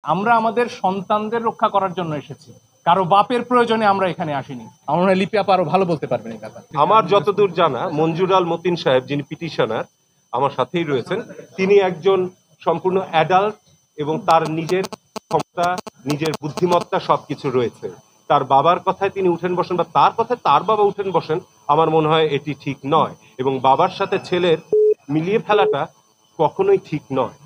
আমরা আমাদের সন্তানদের রক্ষা করার জন্য এসেছি, কারো বাপের প্রয়োজনে আমরা এখানে আসিনি। আমার মনে হয় লিপি আপা আরো ভালো বলতে পারবেন এই ব্যাপারে। আমার যতদূর জানা, মঞ্জুর আল মতিন সাহেব যিনি পিটিশনার আমার সাথেই রয়েছেন, তিনি একজন সম্পূর্ণ অ্যাডাল্ট এবং তার নিজের ক্ষমতা, নিজের বুদ্ধিমত্তা সবকিছু রয়েছে। তার বাবার কথায় তিনি উঠেন বসেন বা তার কথায় তার বাবা উঠেন বসেন, আমার মনে হয় এটি ঠিক নয়। এবং বাবার সাথে ছেলের মিলিয়ে ফেলাটা কখনোই ঠিক নয়।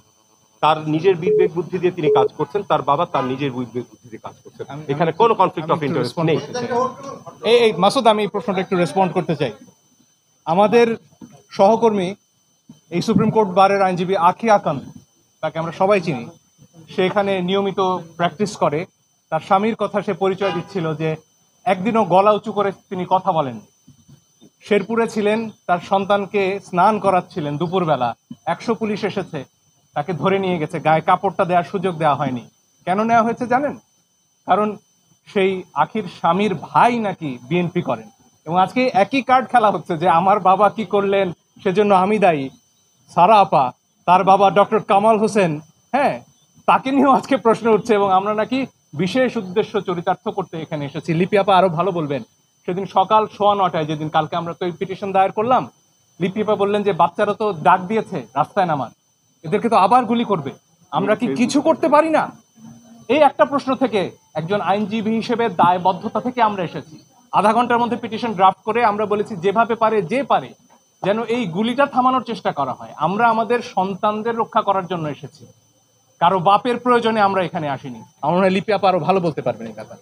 তার নিজের বিবেক বুদ্ধি দিয়ে তিনি কাজ করছেন, তার বাবা তার নিজের বিবেক বুদ্ধি দিয়ে কাজ করছেন। এখানে কোনো কনফ্লিক্ট অফ ইন্টারেস্ট নেই। এই মাসুদ, আমি এই প্রশ্নটা একটু রেসপন্ড করতে চাই। আমাদের সহকর্মী এই সুপ্রিম কোর্ট বারের আইনজীবী আখি আকান, তাকে আমরা সবাই চিনি, সে এখানে নিয়মিত প্র্যাকটিস করে। তার স্বামীর কথা সে পরিচয় দিচ্ছিল যে একদিনও গলা উঁচু করে তিনি কথা বলেন। শেরপুরে ছিলেন, তার সন্তানকে স্নান করাচ্ছিলেন দুপুরবেলা, 100 পুলিশ এসেছে, তাকে ধরে নিয়ে গেছে, গায়ে কাপড়টা দেওয়ার সুযোগ দেওয়া হয়নি। কেন নেওয়া হয়েছে জানেন? কারণ সেই আখির স্বামীর ভাই নাকি বিএনপি করেন, এবং আজকে একই কার্ড খেলা হচ্ছে যে আমার বাবা কি করলেন সেজন্য আমি দায়ী। সারা আপা, তার বাবা ডক্টর কামাল হোসেন, হ্যাঁ, তাকে নিয়েও আজকে প্রশ্ন উঠছে, এবং আমরা নাকি বিশেষ উদ্দেশ্য চরিতার্থ করতে এখানে এসেছি। লিপি আপা আরো ভালো বলবেন। সেদিন সকাল 9:15 যেদিন কালকে আমরা তো পিটিশন দায়ের করলাম, লিপি আপা বললেন যে বাচ্চারা তো ডাক দিয়েছে রাস্তায় নামার, এদেরকে তো আবার গুলি করবে, আমরা কি কিছু করতে পারি না? এই একটা প্রশ্ন থেকে, একজন আইনজীবী হিসেবে দায়বদ্ধতা থেকে আমরা এসেছি। আধা ঘন্টার মধ্যে পিটিশন ড্রাফট করে আমরা বলেছি যেভাবে পারে যে পারে যেন এই গুলিটা থামানোর চেষ্টা করা হয়। আমরা আমাদের সন্তানদের রক্ষা করার জন্য এসেছি, কারো বাপের প্রয়োজনে আমরা এখানে আসিনি। আমার মনে হয় লিপি আপা আরো ভালো বলতে পারবেন এই ব্যাপারে।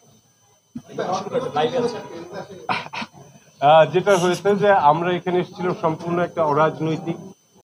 যেটা হয়েছে যে আমরা এখানে এসেছিলাম সম্পূর্ণ একটা অরাজনৈতিক